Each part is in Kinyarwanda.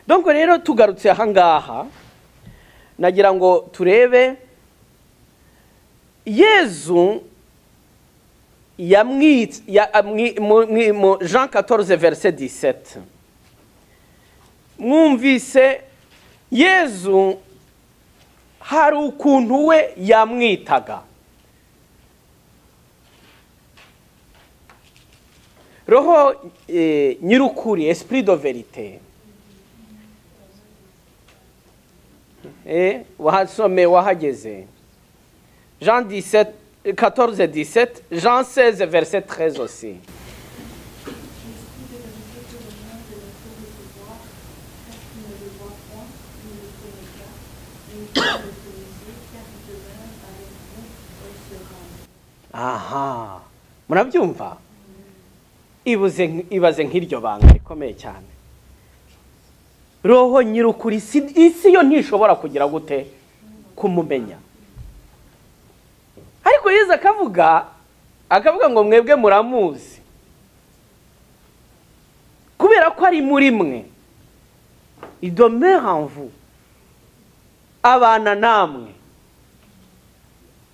donc rero tugarutse ahangaha nagira ngo turebe Yezu yamwitse mu Jean 14 verset 17 mwumvise Yezu hari ukuntu we yamwitaga roho nyirukuri, esprit de vérité. Wahasome wahageze Jean 17 14 17, Jean 16 verset 13 aussi. Aha, murabyumva? Ibaze nk'iryo banga rikomeye cyane. Roho nyirukuri, isi yo ntishobora kugira gute kumumenya. Ariko Yesu akavuga ngo mwebwe muramuzi, kubera ko ari muri mwe, il demeure en vous, abana namwe.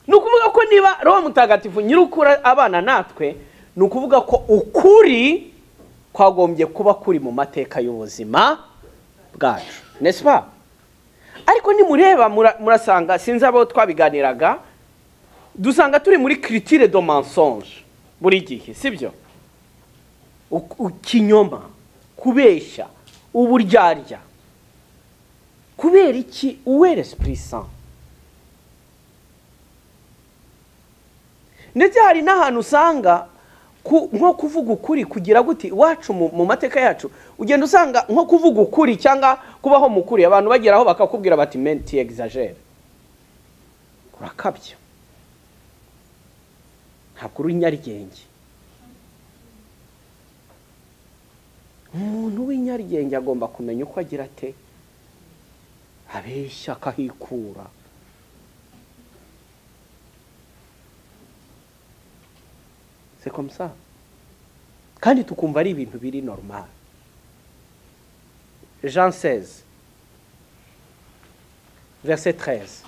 Nukuvuga ko niba Roho Mutagatifu nyirukuri abana natwe, nukuvuga ko ukuri kwagombye kuba kuri mu mateka y'ubuzima bwacu, n'est-ce pas? Ariko nimureba murasanga, sinzi abo twabiganiraga, dusanga turi muri critique de mensonge buri gihe, sibyo? Kinyoma, kubeshya, uburyarya. Kubera iki? Uwere Esprit Saint. Ndetse hari n'ahantu usanga nko kuvuga ukuri kugira guti wacu mu mateka yacu, ugenda usanga nko kuvuga ukuri cyangwa kubaho mukuri abantu bageraho bakakubwira bati menti exagere, kurakabya, ntabwo uri nyarigenge. Umuntu w'inyarigenge agomba kumenya uko agira ate, abeshya akahikura. C'est comme ça. Kandi tukumva ari ibintu biri normal. Jean 16 verset 13.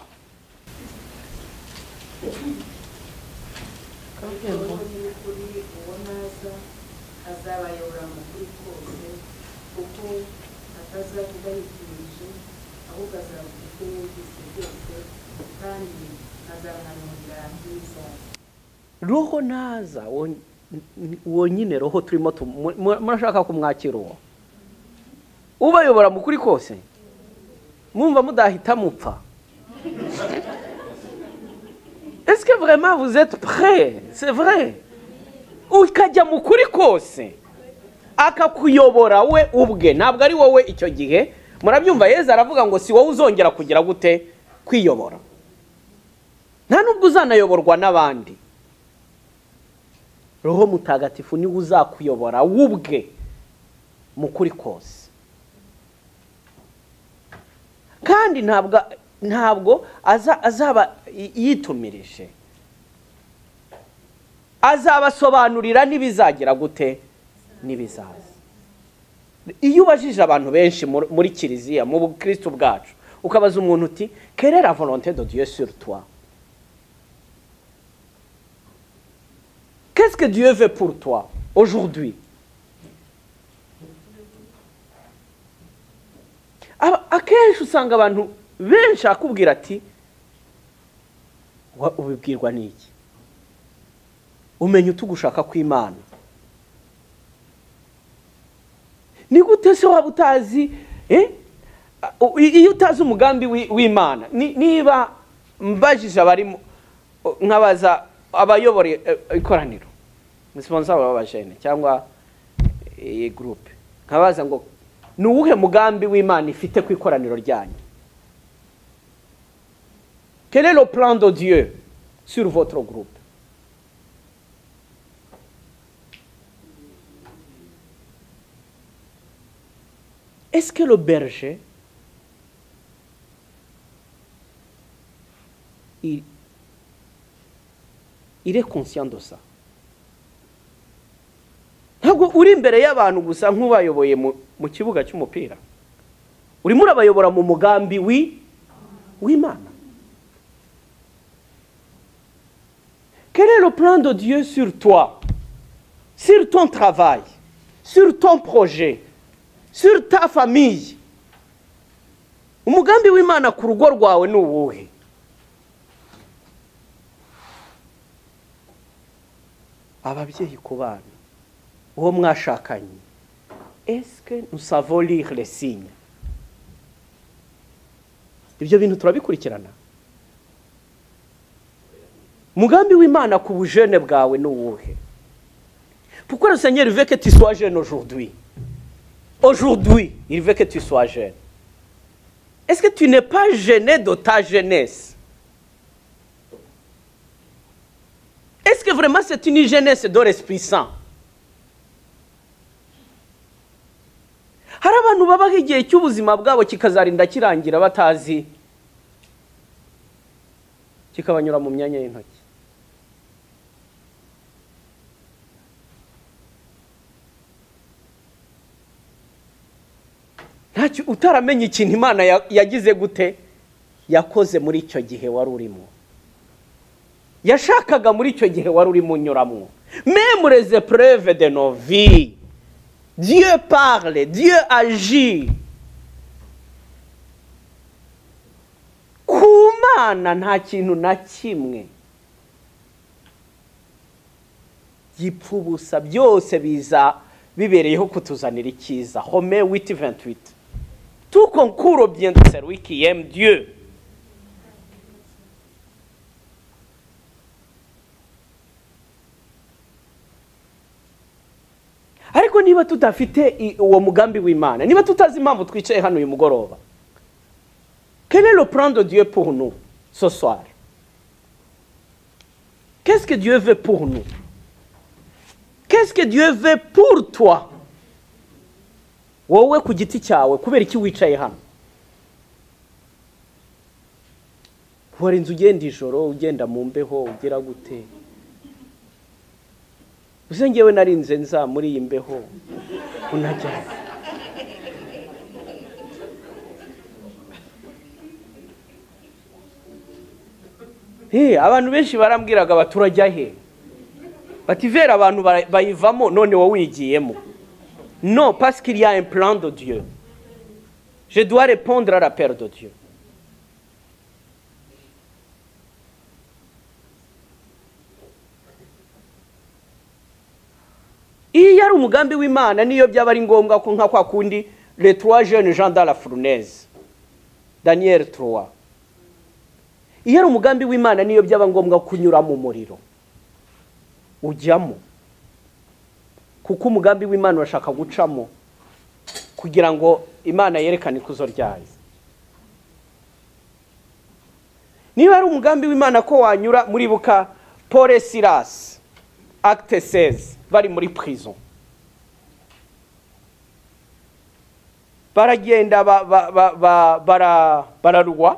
Roho naza wonyine, roho turimo murashaka kumwakira uwo ubayobora mu kuri kose, mwumva mudahita mupfa. Est-ce que vraiment vous êtes prêts? C'est vrai. Ukajya mu kuri kose akakuyobora we ubwe, ntabwo ari wowe icyo gihe. Murabyumva, Yesu aravuga ngo si wowe uzongera kugira gute kwiyobora, nta nubwo uzanayoborwa n'abandi. Roho Mutagatifu ni uzakuyobora ubwe mu kuri kose. Kandi ntabwo azaba yitumirije, azabasobanurira nibizagira gute nibizaza. Iyo ubajije abantu benshi muri kiliziya mu Kristo bwacu, ukabaza umuntu uti quelle est la volonté de Dieu sur toi? Qu'est-ce que Dieu veut pour toi aujourd'hui? Akenshi usanga abantu benshi akubwira ati ubibwirwa n'iki? Umenya utugushaka kw'Imana. Ni gute se waba utazi iyo utazi umugambi w'Imana? Niba mbajije abari nkabaza abayobora ikoraniro, responsable w'abajene cyangwa iyi groupe, nkabaza ngo ni uwuhe mugambi w'Imana ifite ku ikoraniro ryanyu? Quel est le plan de Dieu sur votre groupe? Est-ce que le berger il est conscient de ça? Ntabwo uri imbere y'abantu gusa nk'ubayoboye mu kibuga cy'umupira. urimo urabayobora mu mugambi w'Imana. Quel est le plan de Dieu sur toi, sur ton travail, sur ton projet, sur ta famille? Umugambi w'Imana ku rugo rwawe ni uwuhe? Ababyeyi ku bana, uwo mwashakanye, est-ce que nous savons lire les signes? Ibyo bintu turabikurikirana. Umugambi w'Imana ku bujene bwawe ni uwuhe? Pourquoi le Seigneur veut que tu sois jeune aujourd'hui? Aujourd'hui, il veut que tu sois jeune. Est-ce que tu n'es pas gêné de ta jeunesse? Est-ce que vraiment c'est une jeunesse de l'Esprit Saint? Hari abantu babaho igihe cy'ubuzima bwabo kikazarinda kirangira batazi, kikabanyura mu myanya y'intoki. Ntacyo utaramenye ikintu Imana yagize gute, yakoze muri icyo gihe wari urimo, yashakaga muri icyo gihe wari urimo unyuramo. Même les épreuves de nos vies, Dieu parle, Dieu agit. Ku Mana nta kintu na kimwe gipfa ubusa, byose biza bibereyeho kutuzanira icyiza. Romains 8:28. Tout concourt au bien de celui qui aime Dieu. Ariko niba tudafite uwo mugambi w'Imana, niba tutazi impamvu twicaye hano uyu mugoroba, quel est le plan de Dieu pour nous ce soir? Qu'est-ce que Dieu veut pour nous? Qu'est-ce que Dieu veut pour toi? Wowe ku giti cyawe, kubera iki wicaye hano? Warinze ugenda ijoro, ugenda mu mbeho, ugira gute? Uze ngewe narinze nza muri iyi mbeho unajya. Abantu benshi barambwiraga baturajya he? Bati vera abantu bayivamo none wowe wigiyemo. Non, parce qu'il y a un plan de Dieu. Je dois répondre à l'appel de Dieu. Iyo yari umugambi w'Imana, niyo byaba ari ngombwa ko nka kwa kundi les trois jeunes gens dans la fournaise, Daniel 3. Iyo yari umugambi w'Imana, niyo byaba ngombwa kunyura mu muriro ujyamo, kuko umugambi w'Imana urashaka gucamo kugira ngo Imana yerekane ikuzo ryayo. Niba ari umugambi w'Imana ko wanyura muri buka Paul et Silas, acte 16, bari muri prison, baragenda bararwa,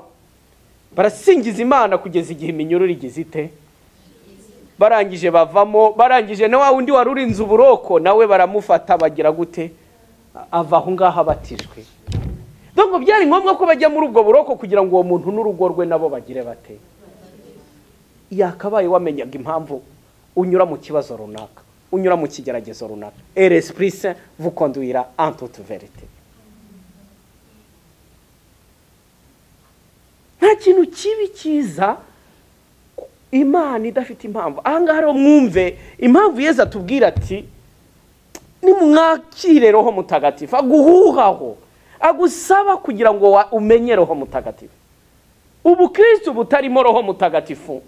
barasingiza Imana kugeza igihe iminyururu igize ite, barangije bavamo, barangije na wa wundi wari urinze uburoko nawe baramufata bagira gute, ava aho ngaho abatijwe. Donc byari ngombwa ko bajya muri ubwo buroko kugira ngo uwo muntu n'urugo rwe nabo bagire bate. Yakabaye wamenyaga impamvu unyura mu kibazo runaka, unyura mu kigeragezo runaka. Et l'Esprit Saint vous conduira en toute vérité. Nta kintu kibi cyiza Imana idafite impamvu. Ahangaha rero mwumve impamvu Yesu atubwira ati nimwakire Roho Mutagatifu, aguhuhaho, agusaba kugira ngo umenye Roho Mutagatifu. Ubukristo butarimo Roho Mutagatifu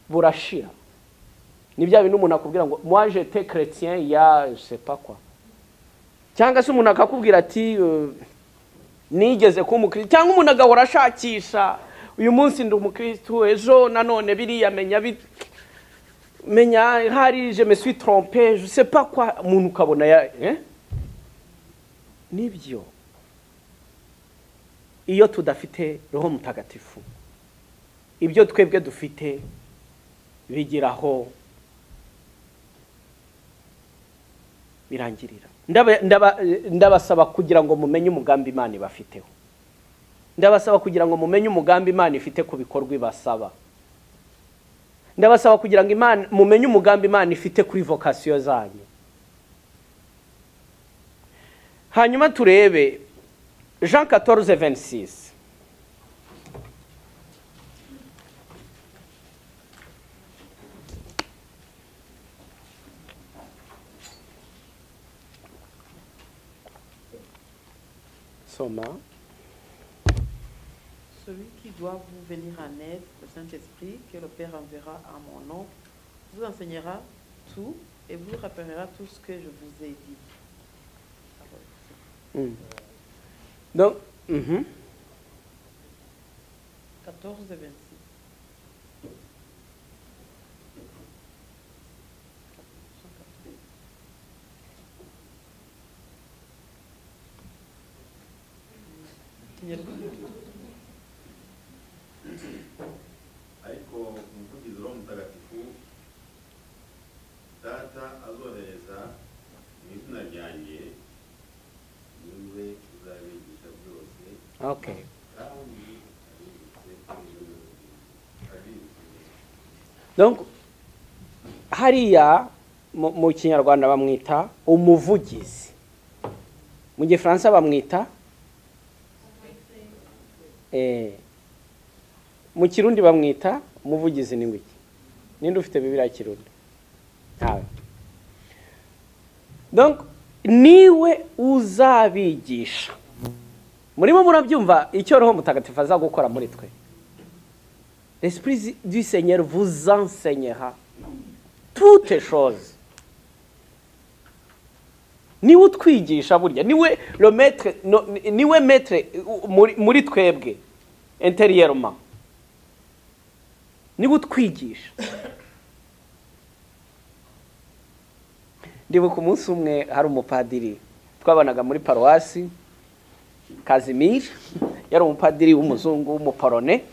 burashira. Ni bya bintu umuntu akubwira ngo moi j'étais chrétien ya je sais pas quoi. Cyangwa se umuntu akakubwira ati nigeze ku mukristo, cyangwa umuntu agahora ashakisha uyu munsi ndi umukristo, ejo nanone biriya menya hari je me suis trompé, je sais pas quoi, umuntu ukabona nibyo. Iyo tudafite Roho Mutagatifu, ibyo twebwe dufite bigiraho birangirira. ndabasaba kugira ngo mumenye umugambi Imana ibafiteho. Ndabasaba kugira ngo mumenye umugambi Imana ifite ku bikorwa ibasaba. Ndabasaba kugira ngo mumenye umugambi Imana ifite kuri vocation zanyu. Hanyuma turebe Jean 14:26. Soma. Celui qui doit vous venir en aide, le Saint-Esprit, que le Père enverra en mon nom, vous enseignera tout et vous rappellera tout ce que je vous ai dit. Donc, 14 et 26. ariko umuvugizi roho mutagatifu data azohereza mu izina ryanjye niwe uzabigisha byose. okay. Donc hariya mu Kinyarwanda bamwita umuvugizi, mu Gifaransa bamwita mu Kirundi bamwita umuvugizi. Ni ngwiki ninde ufite Bibiliya Kirundi? Ntawe. Donc niwe uzabigisha. Murimo murabyumva icyo roho mutagatifu aza gukora muri twe. L'Esprit du Seigneur vous enseignera toutes choses. Niwe utwigisha burya, niwe le maître, niwe maître muri twebwe intérieurement. Niwe utwigisha. Ndibuka umunsi umwe hari umupadiri twabanaga muri paruwasi Kazimir, yari umupadiri w'umuzungu w'umuporone.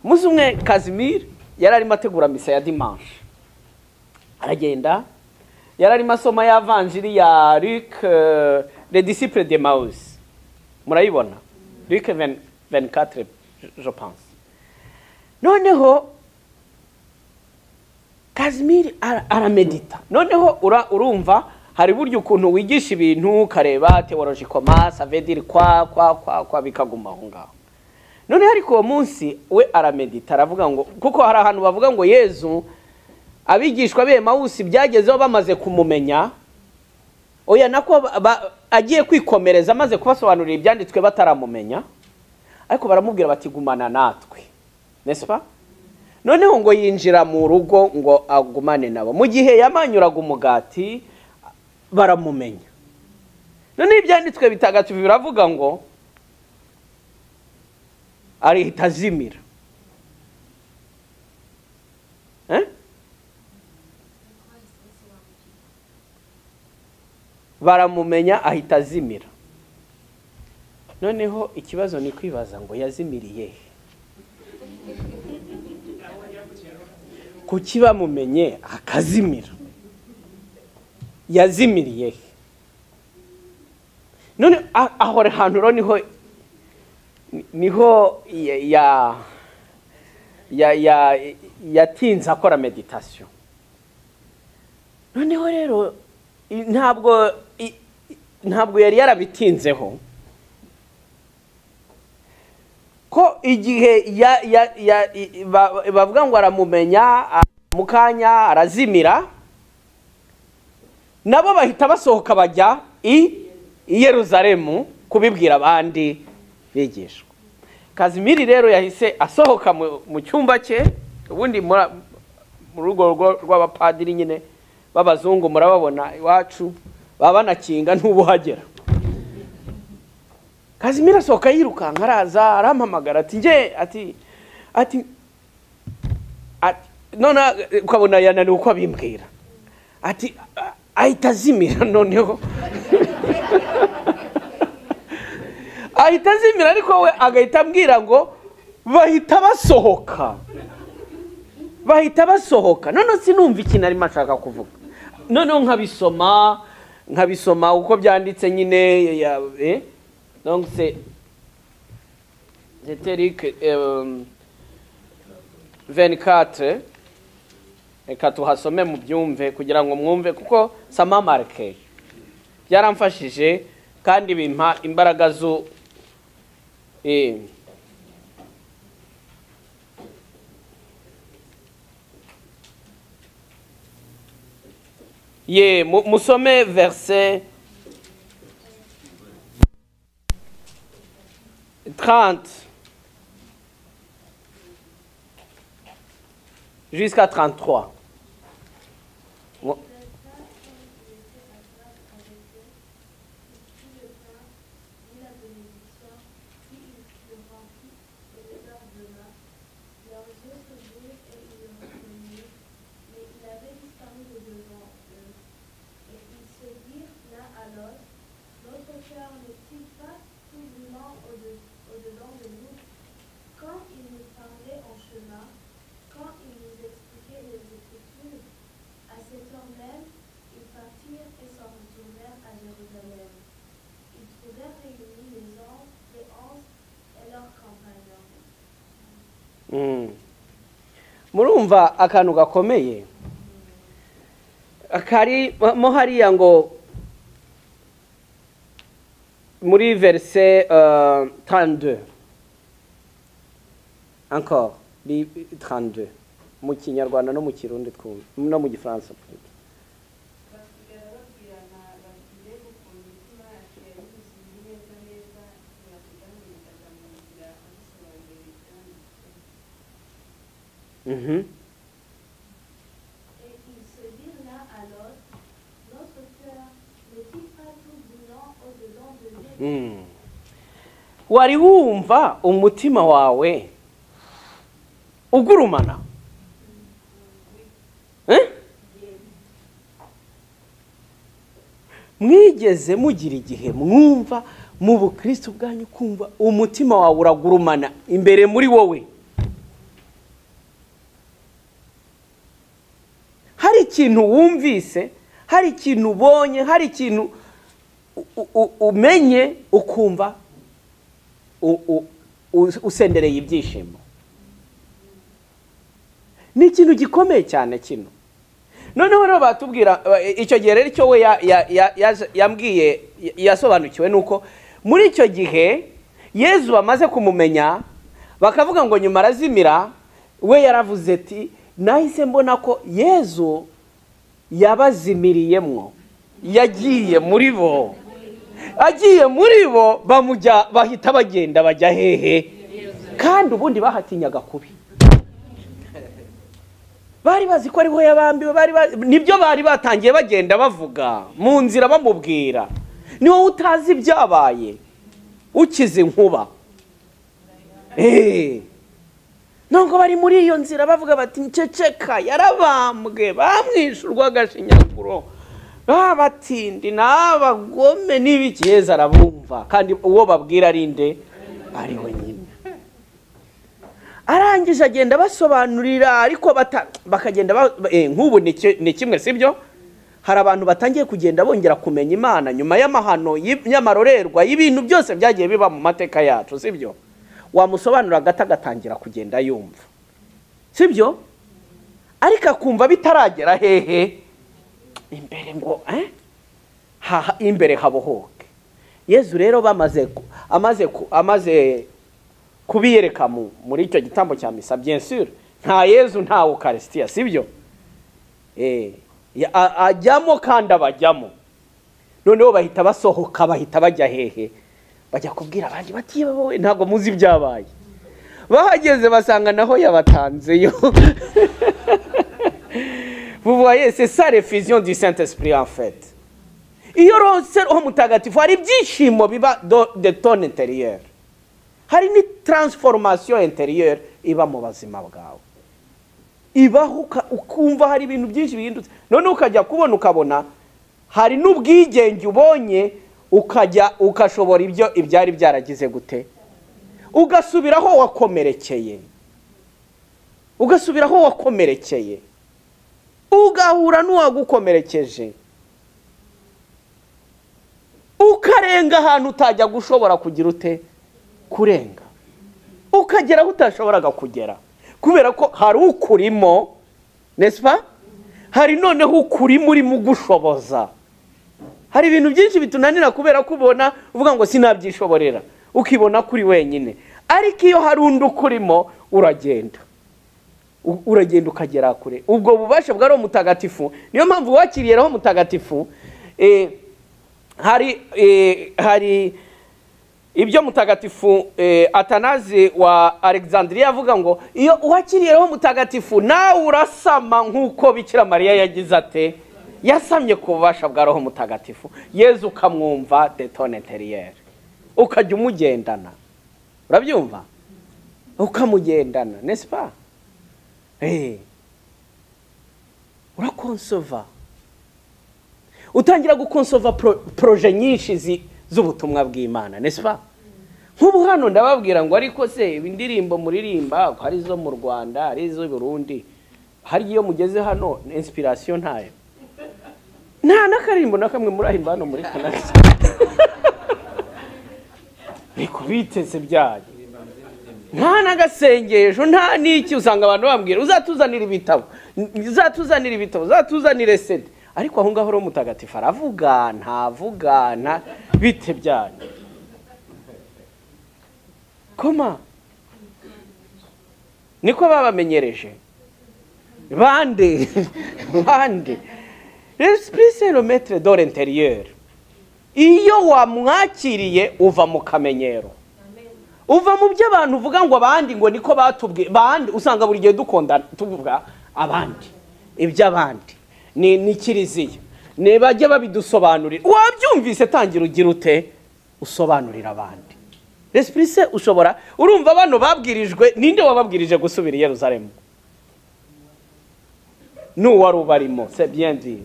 Umunsi umwe Kazimir yari arimo ategura misa ya dimanche. Aragenda yari arimo asoma ya evanjiri ya Luc, les disciples de Maus. Murayibona? Luc 24, je pense. Noneho Kazimir aramedita. Noneho urumva hari buryo ukuntu wigisha ibintu kareba theologiquement ça veut dire kwa bikaguma aho ngaho. None ariko uwo munsi we aramedita aravuga ngo kuko hari ahantu bavuga ngo Yezu abigishwa be Mawusi byagezeho bamaze kumumenya, oya nako agiye kwikomereza amaze kubasobanurira ibyanditswe bataramumenya, ariko baramubwira bati gumana natwe, n'est-ce pas? Noneho ngo yinjira mu rugo ngo agumane nabo. Mu gihe yamanyuraga umugati baramumenya. None ibyanditswe bitagatifu biravuga ngo arihita azimira. Baramumenya ahita azimira. Noneho ikibazo ni kwibaza ngo yazimiriye he? Kuki bamumenye akazimira? Yazimiriye he? None ahore hantu niho yatinze akora meditation. Noneho rero ntabwo yari yarabitinzeho ko igihe bavuga ngo aramumenya mukanya arazimira, nabo bahita basohoka bajya i Yerusalemu kubibwira abandi bigishwa. Kazimiri rero yahise asohoka mu cyumba cye, ubundi mu rugo rw'abapadiri nyine babazungu murababona iwacu baba nakinga ntubuhagera. Kazimira asohoka yirukanka araza arampamagara ati nje ati none ukabona yananiwe uko abimbwira ati ahita azimira. Noneho ahita azimira, ariko we agahita ambwira ngo bahita basohoka. None sinumva ikintu arimo ashaka kuvuga. Noneho nkabisoma nkabisoma uko byanditse nyine donc c'est Eric 24 reka tuhasome mu byumve kugira ngo mwumve kuko sama marke byaramfashije kandi bimpa imbaraga zo musome verset 30 jusqu'à 33. Murumva akantu gakomeye akari mo hariya ngo muri verset 32 encore 32 mu kinyarwanda no mu kirundi no mu gifaransa. Et il se dit l'un à l'autre, notre cœur n'est-il pas tout brûlant au-dedans de lui? Wari wumva umutima wawe ugurumana? Mwigeze mugira igihe mwumva mu bukristo bwanyu kumva umutima wawe uragurumana imbere muri wowe? Hari ikintu wumvise, hari ikintu ubonye, hari ikintu umenye ukumva usendereye ibyishimo. Ni ikintu gikomeye cyane kino. Noneho rero batubwira icyo gihe rero icyo we yambwiye yasobanukiwe nuko muri icyo gihe Yezu bamaze kumumenya bakavuga ngo nyuma arazimira, we yaravuze ati nahise mbona ko Yezu yabazimiriyemwo, yagiye muri bo, agiye muri bo bahita bagenda bajya hehe, kandi ubundi bahatinyaga kubi, bari bazi ko ariho yabambiwe, nibyo bari batangiye bagenda bavuga mu nzira bamubwira, ni wowe utazi ibyabaye ukize inkuba. Nongo bari muri iyo nzira bavuga bati nceceka yarabambwe, bamwishurwa agashinyaguro, babatindi n'abagome n'ibiki. Yezu arabumva kandi uwo babwira ari nde? Ari we nyine. Arangije agenda basobanurira, ariko bakagenda nk'ubu ni kimwe sibyo? Hari abantu batangiye kugenda bongera kumenya Imana nyuma y'amahano y'amarorerwa y'ibintu byose byagiye biba mu mateka yacu sibyo? Wamusobanura gatangira kugenda yumva sibyo, ariko akumva bitaragera hehe imbere ngo imbere habohoke. Yezu rero amaze kubiyereka muri icyo gitambo cya misa, bien sûr nta Yezu nta Eucharistia sibyo, ajyamo kandi abajyamo. Noneho bahita basohoka, bahita bajya hehe, bajya kubwira abandi bati wowe ntabwo muzi ibyabaye. Bahageze basanga naho yabatanzeyo. Vous voyez, c'est ça l'effusion du Saint-Esprit en fait. Iyo roho mutagatifu hari ibyishimo biba de ton intérieur, hari ni transformation intérieure iba mu bazima bwawe, ibaho ukumva hari ibintu byinshi bihindutse. None ukajya kubona ukabona hari n'ubwigenge ubonye, ukashobora ibyo ibyari byaragize gute, ugasubiraho wakomerekeye, ugahura n'uwagukomerekeje. ukarenga ahantu utajya gushobora kugira ute kurenga, ukagera aho utashoboraga kugera, kubera ko hari ukurimo, nespa, hari noneho ukurimo urimo gushoboza. Hari ibintu byinshi bitunanira kubera ko ubona uvuga ngo sinabyishoborera, ukibona kuri wenyine, ariko iyo hari undi ukurimo uragenda ukagera kure. Ubwo bubasha bwa roho mutagatifu, niyo mpamvu wakiriye roho mutagatifu. Hari ibyo mutagatifu Atanazi wa Alexandria avuga ngo iyo wakiriye roho mutagatifu nawe urasama nk'uko Bikira Mariya yagize ate, yasamye ku bubasha bwa roho mutagatifu. Yezu ukamwumva de ton intérieur, ukajya umugendana, urabyumva, ukamugendana, n'est-ce pas? Urakonsova, utangira gukonsova proje nyinshi z'ubutumwa bw'Imana, n'est-ce pas? Nk'ubu hano ndababwira ngo ariko se indirimbo muririmba hari zo mu Rwanda, hari zo Burundi, hari iyo mugeze hano inspiration ntayo, nta nakarimbo nakamwe murahimba hano muri Canada. Nikubiteze byaje, nta nagasengesho, nta niki. Usanga abantu bambwira uzatuzanira ibitabo, uzatuzanire CD, ariko aho ngaho roho mutagatifu aravuga ntavugana bite byanyu. Koma niko babamenyereje bande l'esprit c'est le maître de l'intérieur. Iyo wamwakiriye uva mu kamenyero, uva mu byo abantu uvuga ngo abandi ngo niko batubwiye. Bandi usanga buri gihe dukondana tuvuga abandi, iby'abandi ni kiriziya, nebajye babidusobanurira. Wabyumvise tangira ugira ute usobanurira abandi. L'esprit c'est ushobora, urumva bano babwirijwe, ninde wababwirije gusubira i Yerusalemu? N'uwari ubarimo, c'est bien dit.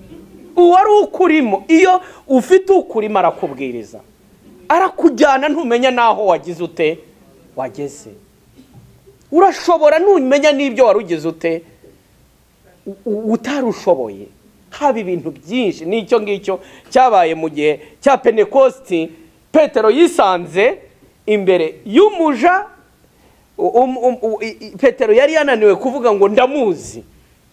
Uwari ukurimo, iyo ufite ukurimo arakubwiriza, arakujyana ntumenya naho wagize ute wageze. Urashobora ntumenya n'ibyo wari ugize ute utarushoboye. Haba ibintu byinshi, n'icyo ngicyo cyabaye mu gihe cya Pentekosti. Petero yisanze imbere y'umuja, Petero yari yananiwe kuvuga ngo ndamuzi,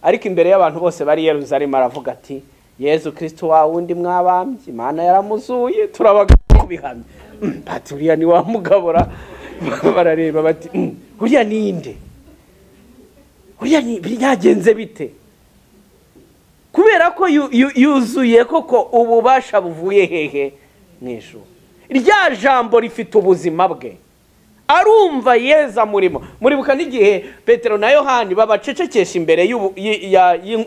ariko imbere y'abantu bose bari i Yerusalemu aravuga ati Yesu Kristo wa wundi mwabambye, Imana yaramuzuye, turabaga kubihamya. Ati uriya ni wa mugabora. Barareba bati uriya ninde, uriya ni byagenze bite? Kubera ko yuzuye koko ububasha buvuye hehe n'ijuru. Rya jambo rifite ubuzima bwe, arumva yeza murimo. Muribuka n'igihe Petero na Yohani babacecekesha imbere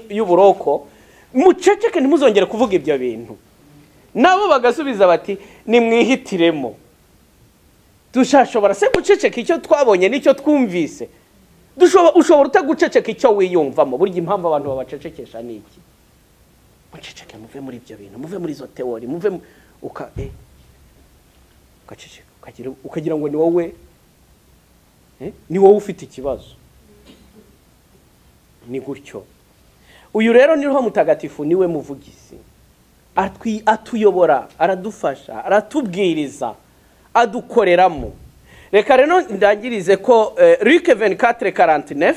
y'uburoko, muceceke ntimuzongere kuvuga ibyo bintu. Nabo bagasubiza bati nimwihitiremo, dushashobora se guceceka icyo twabonye n'icyo twumvise? Ushobora utaguceceka icyo wiyumvamo. Burya impamvu abantu babacecekesha ni iki? Muceceke, muve muri ibyo bintu, muve muri izo teori, muve ukagira ngo ni wowe ufite ikibazo. Ni gutyo. Uyu rero ni roho mutagatifu, niwe muvugizi, atuyobora, aradufasha, aratubwiriza, adukoreramo. Reka rero ndangirize ko Luc 24:49